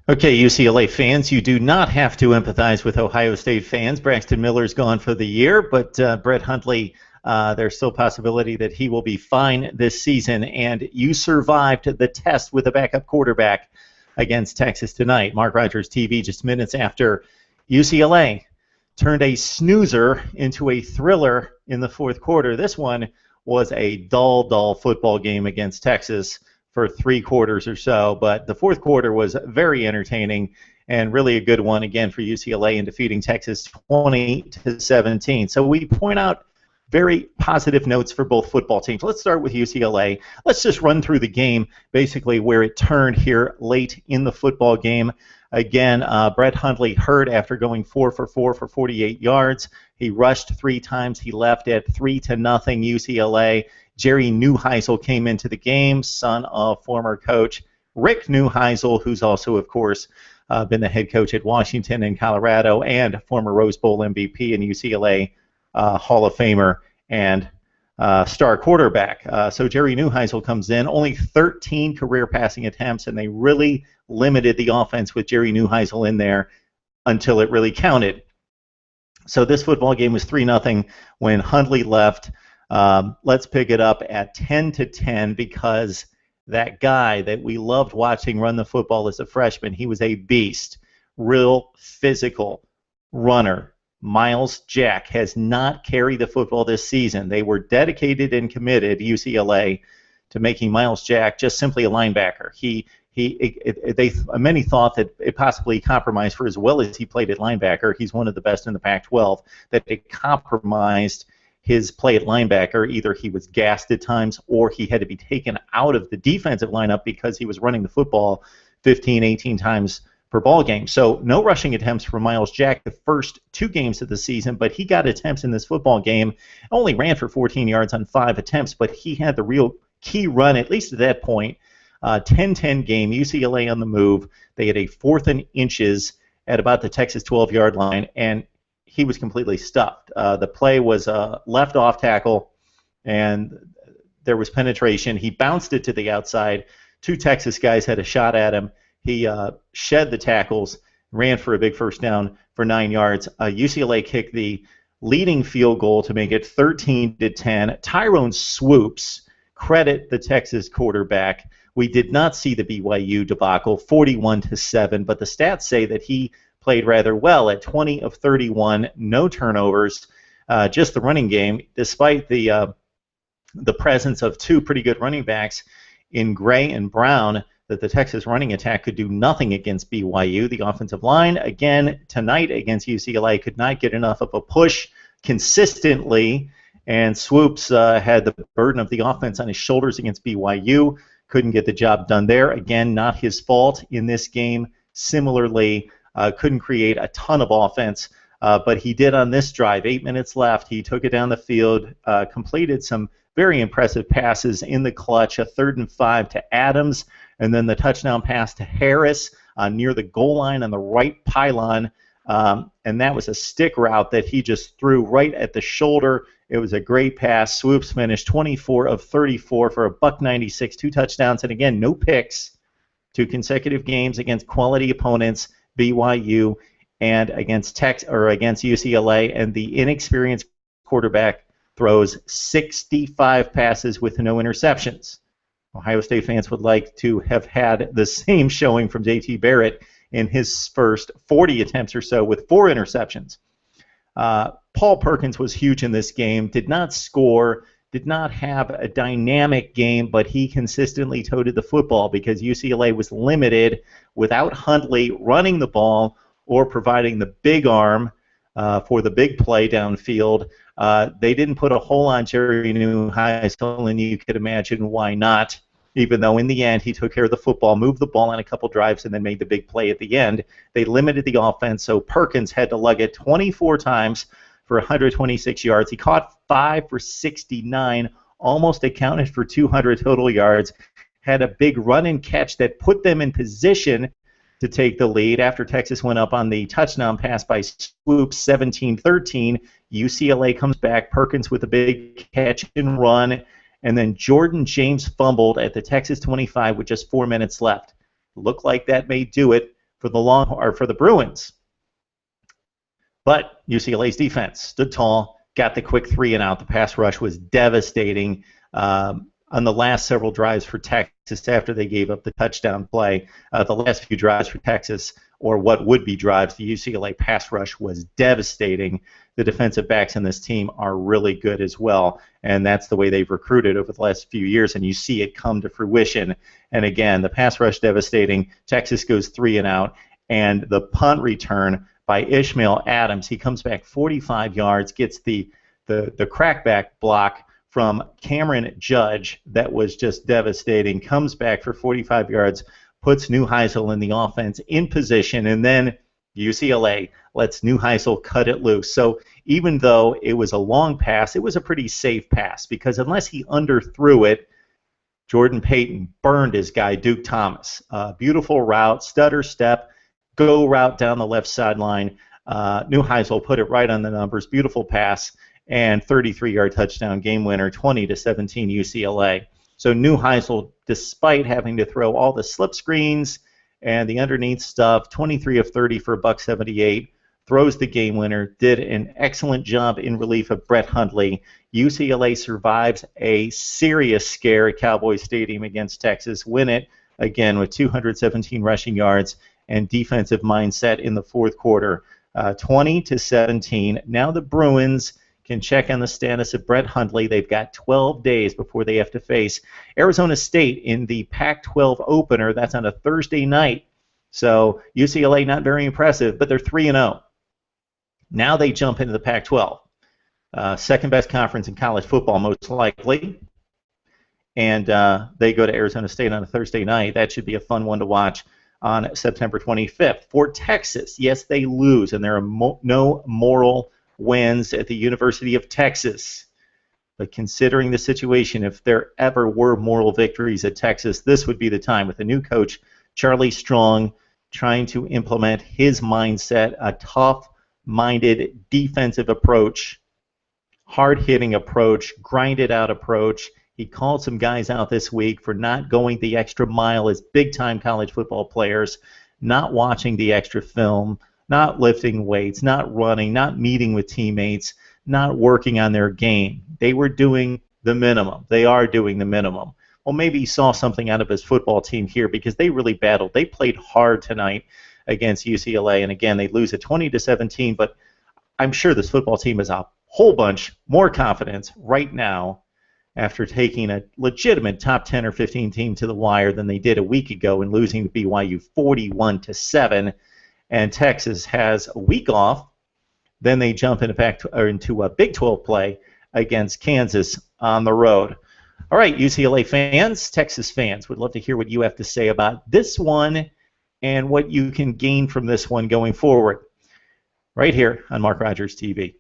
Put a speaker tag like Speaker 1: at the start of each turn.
Speaker 1: Okay, UCLA fans, you do not have to empathize with Ohio State fans. Braxton Miller's gone for the year, but Brett Hundley, there's still a possibility that he will be fine this season. And you survived the test with a backup quarterback against Texas tonight. Mark Rogers TV, just minutes after UCLA turned a snoozer into a thriller in the fourth quarter. This one was a dull football game against Texas for 3 quarters or so, but the fourth quarter was very entertaining and really a good one again for UCLA in defeating Texas 20-17. So we point out very positive notes for both football teams. Let's start with UCLA. Let's just run through the game, basically where it turned here late in the football game. Again, Brett Hundley hurt after going 4 for 4 for 48 yards. He rushed 3 times. He left at 3-0 UCLA. Jerry Neuheisel came into the game, son of former coach Rick Neuheisel, who's also, of course, been the head coach at Washington and Colorado, and former Rose Bowl MVP and UCLA Hall of Famer and star quarterback. So Jerry Neuheisel comes in, only 13 career passing attempts, and they really limited the offense with Jerry Neuheisel in there until it really counted. So this football game was 3-0 when Hundley left. Let's pick it up at 10-10 because that guy that we loved watching run the football as a freshman, he was a beast, real physical runner. Miles Jack has not carried the football this season. They were dedicated and committed, UCLA, to making Miles Jack just simply a linebacker. Many thought that it possibly compromised for as well as he played at linebacker. He's one of the best in the Pac-12. That it compromised his play at linebacker. Either he was gassed at times or he had to be taken out of the defensive lineup because he was running the football 15, 18 times per ball game. So no rushing attempts for Miles Jack the first 2 games of the season, but he got attempts in this football game. Only ran for 14 yards on 5 attempts, but he had the real key run, at least at that point. 10-10 game, UCLA on the move. They had a 4th and inches at about the Texas 12-yard line, and he was completely stuffed. The play was left off tackle, and there was penetration. He bounced it to the outside. 2 Texas guys had a shot at him. He shed the tackles, ran for a big first down for 9 yards. UCLA kicked the leading field goal to make it 13-10. Tyrone Swoopes, credit the Texas quarterback. We did not see the BYU debacle, 41-7, but the stats say that he played rather well at 20 of 31, no turnovers, just the running game, despite the presence of 2 pretty good running backs in Gray and Brown, that the Texas running attack could do nothing against BYU. The offensive line, again, tonight against UCLA, could not get enough of a push consistently, and Swoopes had the burden of the offense on his shoulders against BYU. Couldn't get the job done there. Again, not his fault in this game. Similarly, couldn't create a ton of offense, but he did on this drive. 8 minutes left. He took it down the field, completed some very impressive passes in the clutch, a 3rd and 5 to Adams, and then the touchdown pass to Harris near the goal line on the right pylon, and that was a stick route that he just threw right at the shoulder. It was a great pass. Swoopes finished 24 of 34 for a $196, 2 touchdowns, and again, no picks. 2 consecutive games against quality opponents, BYU, and against against UCLA, and the inexperienced quarterback throws 65 passes with no interceptions. Ohio State fans would like to have had the same showing from J.T. Barrett in his first 40 attempts or so with 4 interceptions. Paul Perkins was huge in this game, did not score, did not have a dynamic game, but he consistently toted the football because UCLA was limited without Hundley running the ball or providing the big arm for the big play downfield. They didn't put a hole on Jerry Neuheisel, and you could imagine why not, even though in the end he took care of the football, moved the ball on a couple drives, and then made the big play at the end. They limited the offense, so Perkins had to lug it 24 times for 126 yards. He caught 5 for 69, almost accounted for 200 total yards, had a big run and catch that put them in position to take the lead after Texas went up on the touchdown pass by Swoopes, 17-13. UCLA comes back, Perkins with a big catch and run, and then Jordan James fumbled at the Texas 25 with just 4 minutes left. Looked like that may do it for the Bruins. But UCLA's defense stood tall, got the quick 3 and out. The pass rush was devastating on the last several drives for Texas after they gave up the touchdown play. The last few drives for Texas, or what would be drives, the UCLA pass rush was devastating. The defensive backs in this team are really good as well, and that's the way they've recruited over the last few years, and you see it come to fruition. And again, the pass rush devastating. Texas goes 3 and out, and the punt return by Ishmael Adams, he comes back 45 yards, gets the crackback block from Cameron Judge that was just devastating, comes back for 45 yards, puts Neuheisel in the offense in position, and then UCLA lets Neuheisel cut it loose. So even though it was a long pass, it was a pretty safe pass because unless he underthrew it, Jordan Payton burned his guy, Duke Thomas. Beautiful route, stutter step, go route down the left sideline. Neuheisel put it right on the numbers. Beautiful pass and 33-yard touchdown game winner, 20-17 UCLA. So Neuheisel, despite having to throw all the slip screens and the underneath stuff, 23 of 30 for $178, throws the game winner, did an excellent job in relief of Brett Hundley. UCLA survives a serious scare at Cowboys Stadium against Texas, win it again with 217 rushing yards and defensive mindset in the fourth quarter, 20-17. Now the Bruins can check on the status of Brett Hundley. They've got 12 days before they have to face Arizona State in the Pac-12 opener. That's on a Thursday night. So UCLA not very impressive, but they're 3-0. Now they jump into the Pac-12, second best conference in college football most likely, and they go to Arizona State on a Thursday night. That should be a fun one to watch on September 25th. For Texas, yes, they lose, and there are no moral wins at the University of Texas. But considering the situation, if there ever were moral victories at Texas, this would be the time with the new coach, Charlie Strong, trying to implement his mindset, a tough-minded defensive approach, hard-hitting approach, grinded-out approach. He called some guys out this week for not going the extra mile as big-time college football players, not watching the extra film, not lifting weights, not running, not meeting with teammates, not working on their game. They were doing the minimum. They are doing the minimum. Well, maybe he saw something out of his football team here because they really battled. They played hard tonight against UCLA, and again, they lose at 20-17, but I'm sure this football team has a whole bunch more confidence right now after taking a legitimate top 10 or 15 team to the wire than they did a week ago and losing to BYU 41-7. And Texas has a week off. Then they jump into a Big 12 play against Kansas on the road. All right, UCLA fans, Texas fans, would love to hear what you have to say about this one and what you can gain from this one going forward. Right here on Mark Rogers TV.